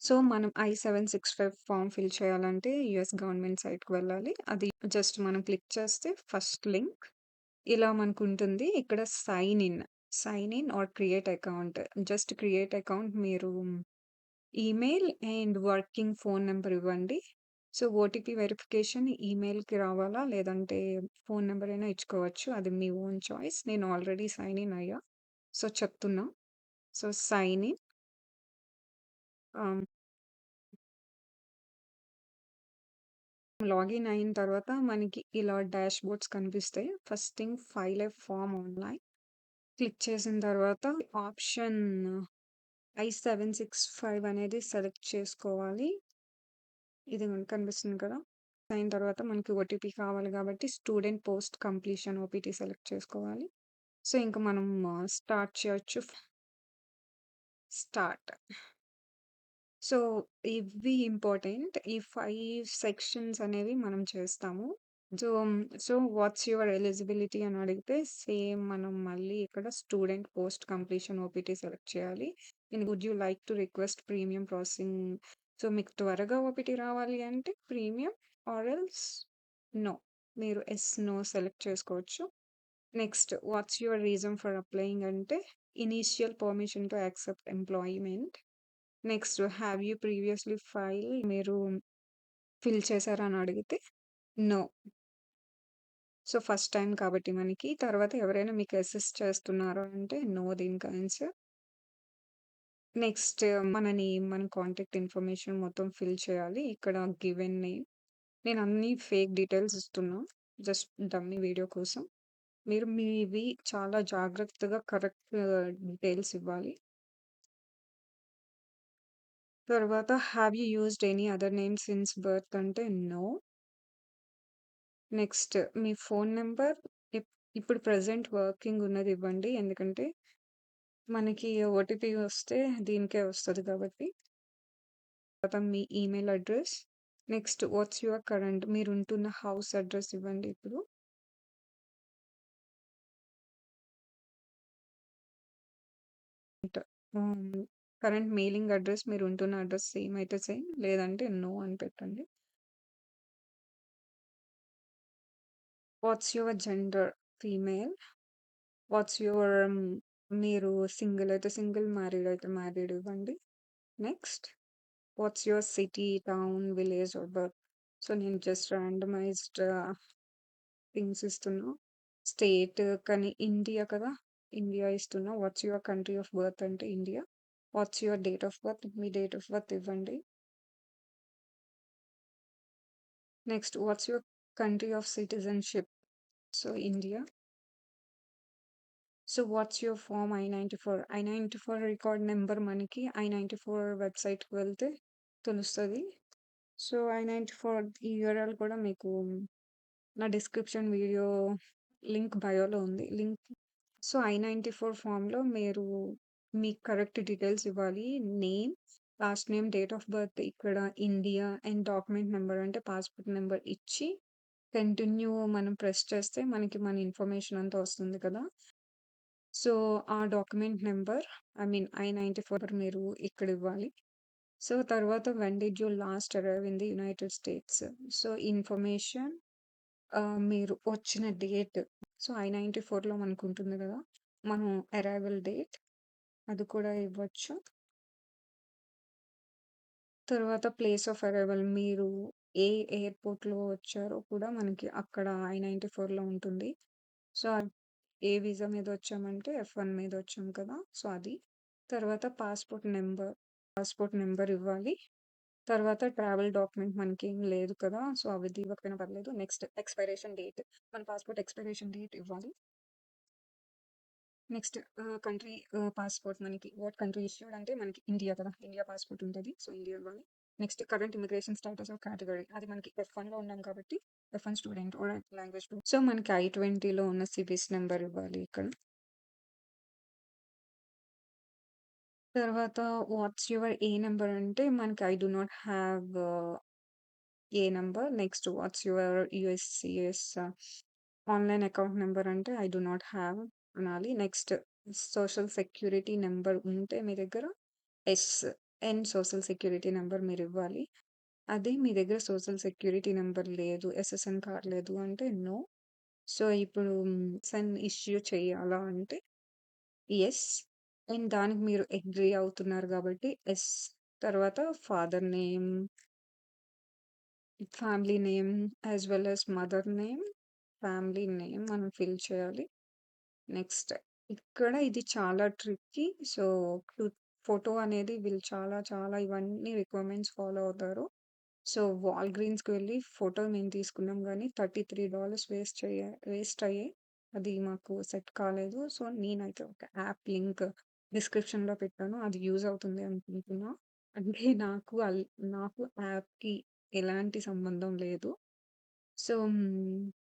So, మనం I-765 form fill చేయాలంటే US government సైట్‌కి వెళ్ళాలి. అది జస్ట్ మనం క్లిక్ చేస్తే ఫస్ట్ లింక్ ఇలా మనకుంటుంది. ఇక్కడ sign in, sign in or create account. Just create account మీరు email and working phone number ఇవ్వండి. సో, ఓటీపీ వెరిఫికేషన్ ఈమెయిల్‌కి రావాలా? లేదంటే ఫోన్ నంబర్ అయినా ఇచ్చుకోవచ్చు. అది మీ ఓన్ చాయిస్. నేను ఆల్రెడీ సైన్ ఇన్ అయ్యా. సో, చెప్తున్నా. So, sign in ah, login అయిన తర్వాత మనకి ఇలా డాష్‌బోర్డ్స్ కనిపిస్తాయి. First thing file a form online. Click చేసిన తర్వాత ఆప్షన్ I-765 అనేది సెలెక్ట్ చేసుకోవాలి. ఇది మనకు కనిపిస్తుంది కదా! అయిన తర్వాత మనకి ఓటీపీ కావాలి కాబట్టి student post completion OPT select చేసుకోవాలి. సో, ఇంక మనం స్టార్ట్ చేయొచ్చు. స్టార్ట్. సో, ఇవి ఇంపార్టెంట్. ఈ 5 సెక్షన్స్ అనేవి మనం చేస్తాము. సో, వాట్స్ యువర్ ఎలిజిబిలిటీ అని అడిగితే సేమ్ మనం మళ్ళీ ఇక్కడ student post completion OPT select చేయాలి. Would you like to request premium processing. So, మీకు త్వరగా ఓపీటీ రావాలి అంటే ప్రీమియం ఆర్ ఎల్స్ నో. మీరు యెస్, నో సెలెక్ట్ చేసుకోవచ్చు. Next what's your reason for applying అంటే initial permission to accept employment. Next have you previously file మీరు fill చేశారా అని అడిగితే నో. సో, ఫస్ట్ టైమ్ కాబట్టి మనకి. తర్వాత ఎవరైనా మీకు అసిస్ట్ చేస్తున్నారా అంటే నో దీనికి ఆన్సర్. నెక్స్ట్ మన నేమ్, మన కాంటాక్ట్ ఇన్ఫర్మేషన్ మొత్తం ఫిల్ చేయాలి. ఇక్కడ గివెన్ నేమ్. నేను అన్ని ఫేక్ డీటెయిల్స్ ఇస్తున్నా. జస్ట్ డమ్మీ వీడియో కోసం. మీరు మీవి చాలా జాగ్రత్తగా కరెక్ట్ డీటెయిల్స్ ఇవ్వాలి. తర్వాత have you used any other name since birth అంటే నో. నెక్స్ట్ మీ ఫోన్ నంబర్ ఇప్పుడు ప్రెజెంట్ వర్కింగ్ ఉన్నది ఇవ్వండి. ఎందుకంటే మనకి ఓటీపీ వస్తే దీనికే వస్తది కాబట్టి. తర్వాత మీ email address. Next what's your current మీరుంటున్న హౌస్ అడ్రెస్ ఇవ్వండి ఇప్పుడు. కరెంట్ మెయిలింగ్ అడ్రెస్ మీరుంటున్న అడ్రెస్ సేమ్ అయితే సేమ్. లేదంటే నో అని పెట్టండి. What's your gender female. What's your మీరు సింగిల్ అయితే సింగిల్, మ్యారీడ్ అయితే మ్యారీడ్ ఇవ్వండి. Next what's your city, town, village or birth. So, నేను జస్ట్ ర్యాండమైజ్డ్ థింగ్స్ ఇస్తున్నా. స్టేట్ కానీ ఇండియా కదా! ఇండియా ఇస్తున్నా. What's your country of birth అంటే India. What's your date of birth మీ డేట్ ఆఫ్ బర్త్ ఇవ్వండి. Next what's your country of citizenship. So, India. So, what's your form I-94. I-94 record number మనకి I-94 వెబ్‌సైట్‌కి వెళ్తే తెలుస్తది. So, I-94 ఈ URL కూడా మీకు నా డిస్క్రిప్షన్ వీడియో లింక్ బయోలో ఉంది. సో, I-94 ఫార్మ్‌లో మీరు మీ కరెక్ట్ డీటెయిల్స్ ఇవ్వాలి. Name, last name, date of birth ఇక్కడ ఇండియా అండ్ డాక్యుమెంట్ నంబర్ అంటే పాస్‌పోర్ట్ నంబర్ ఇచ్చి కంటిన్యూ మనం ప్రెస్ చేస్తే మనకి మన ఇన్ఫర్మేషన్ అంతా వస్తుంది కదా! సో, ఆ డాక్యుమెంట్ నంబర్ I-94 మీరు ఇక్కడ ఇవ్వాలి. సో, తర్వాత when did you last arrive in the United states. So, information మీరు వచ్చిన డేట్. సో, I-94లో మనకుంటుంది గదా! మనం అరైవల్ డేట్ అది కూడా ఇవ్వచ్చు. తర్వాత ప్లేస్ ఆఫ్ అరైవల్ మీరు ఏ ఎయిర్‌పోర్ట్‌లో వచ్చారో కూడా మనకి అక్కడ I-94లో ఉంటుంది. సో, ఏ వీసా మీద వచ్చామంటే F1 మీద వచ్చాం కదా! సో, అది. తర్వాత పాస్‌పోర్ట్ నంబర్ ఇవ్వాలి. తర్వాత ట్రావెల్ డాక్యుమెంట్ మనకేం లేదు కదా! సో, అవి ఇవ్వకపోయినా పర్లేదు. Next expiration date. మన పాస్‌పోర్ట్ ఎక్స్‌పైరేషన్ డేట్ ఇవ్వాలి. నెక్స్ట్ కంట్రీ పాస్‌పోర్ట్ మనకి వాట్ కంట్రీ ఇష్యూడ్ అంటే మనకి ఇండియా కదా! ఇండియా పాస్‌పోర్ట్ ఉంటది. సో, ఇండియా ఇవ్వాలి. Next current immigration status of category. అది మనకి F1లో ఉన్నాం కాబట్టి F1 student or language 2. So, మనకి I-20లో ఉన్న సివిస్ నంబర్ ఇవ్వాలి ఇక్కడ. తర్వాత వాట్స్ యువర్ ఏ నంబర్ అంటే మనకి I do not have a number. Next what's your USCIS online account number అంటే ఐ డు నాట్ హావ్ అనాలి. నెక్స్ట్ సోషల్ సెక్యూరిటీ నంబర్ ఉంటే మీ దగ్గర yes. And social security number మీరివ్వాలి. అదే మీ దగ్గర సోషల్ సెక్యూరిటీ నంబర్ లేదు, ఎస్ఎస్ఎన్ కార్డ్ లేదు అంటే నో. సో, ఇప్పుడు ఎస్ఎస్ఎన్ ఇష్యూ చేయాలా అంటే యెస్. అండ్ దానికి మీరు అగ్రీ అవుతున్నారు గాబట్టి యెస్. తర్వాత father name, family name as well as mother name, family name మనం ఫిల్ చేయాలి. నెక్స్ట్ ఇక్కడ ఇది చాలా ట్రిక్కీ. సో, టు ఫోటో అనేది వీళ్ళు చాలా చాలా ఇవన్నీ రిక్వైర్మెంట్స్ ఫాలో అవుతారు. సో, వాల్‌గ్రీన్స్‌కి వెళ్లి ఫోటో మేము తీసుకున్నాం గానీ $33 వేస్ట్ అయ్యాయి. అది మాకు సెట్ కాలేదు. సో, నేనైతే ఒక యాప్ లింక్ డిస్క్రిప్షన్‌లో పెట్టాను. అది యూజ్ అవుతుంది అనుకుంటున్నా. అంటే నాకు యాప్‌కి ఎలాంటి సంబంధం లేదు. సో,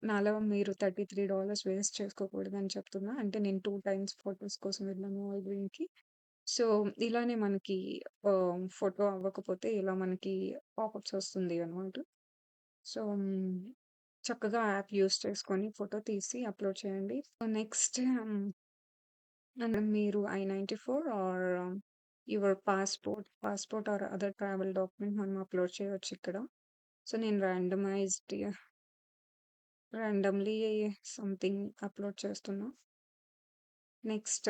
నాలా మీరు $33 వేస్ట్ చేసుకోకూడదని చెప్తున్నా. అంటే నేను 2 టైమ్స్ ఫోటోస్ కోసం వెళ్ళాను వాల్‌గ్రీన్‌కి. సో, ఇలానే మనకి ఫోటో అవ్వకపోతే ఇలా మనకి పాపప్స్ వస్తుంది అన్నమాట. సో, చక్కగా యాప్ యూజ్ చేసుకొని ఫోటో తీసి అప్‌లోడ్ చేయండి. నెక్స్ట్ మీరు I-94 or your passport or other travel document మనం అప్‌లోడ్ చేయొచ్చిక్కడ. సో, నేను ర్యాండమ్‌లీ సంథింగ్ అప్‌లోడ్ చేస్తున్నా. Next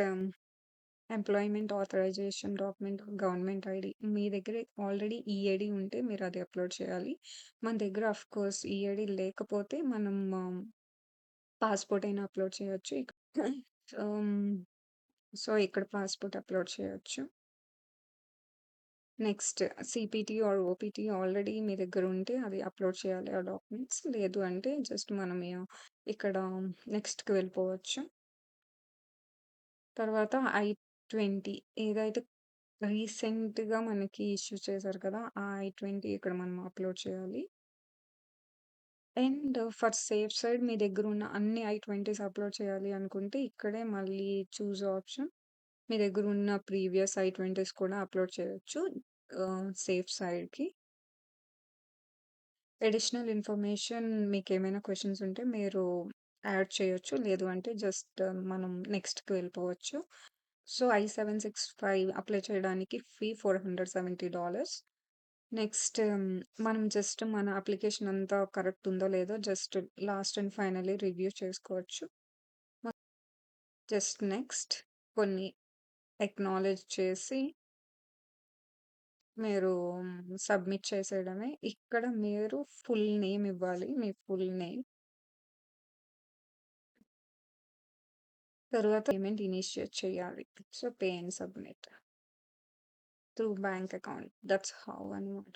employment authorization document, government ID. మీ దగ్గర ఆల్రెడీ ఈఏడీ ఉంటే మీరది అప్‌లోడ్ చేయాలి. మన దగ్గర ఆఫ్‌కోర్స్ ఈఏడీ లేకపోతే మనం పాస్‌పోర్ట్ అయినా అప్‌లోడ్ చేయొచ్చు. హ్మ్. సో, ఇక్కడ పాస్‌పోర్ట్ అప్‌లోడ్ చేయొచ్చు. Next CPT are OPT already మీ దగ్గర ఉంటే అది అప్‌లోడ్ చేయాలి ఆ డాక్యుమెంట్స్. లేదు అంటే జస్ట్ మనం ఇక్కడ నెక్స్ట్‌కి వెళ్ళిపోవచ్చు. తర్వాత I-20 ఏదైతే రీసెంట్‌గా మనకి ఇష్యూ చేశారు కదా! ఆ I-20 ఇక్కడ మనం అప్‌లోడ్ చేయాలి. అండ్ ఫర్ సేఫ్ సైడ్ మీ దగ్గరున్న అన్ని I-20s అప్‌లోడ్ చేయాలి అనుకుంటే ఇక్కడే మళ్ళీ చూజ్ ఆప్షన్. మీ దగ్గరున్న ప్రీవియస్ I-20s కూడా అప్‌లోడ్ చేయొచ్చు సేఫ్ సైడ్‌కి. అడిషనల్ ఇన్ఫర్మేషన్ మీకేమైనా క్వెషన్స్ ఉంటే మీరు యాడ్ చేయొచ్చు. లేదు అంటే జస్ట్ మనం నెక్స్ట్‌కి వెళ్ళిపోవచ్చు. సో, I-765 అప్లై చేయడానికి ఫీ $470. నెక్స్ట్ మనం జస్ట్ మన అప్లికేషన్ అంతా కరెక్ట్ ఉందో లేదో just last and finally review చేసుకోవచ్చు. జస్ట్ నెక్స్ట్ కొన్ని అక్నాలెడ్జ్ చేసి మీరు సబ్మిట్ చేసేయడమే. ఇక్కడ మీరు ఫుల్ నేమ్ ఇవ్వాలి. మీ ఫుల్ నేమ్. తరువాత పేమెంట్ ఇనిషియేట్ చేయాలి. So, pay and submit through bank account. That's how అన్నమాట.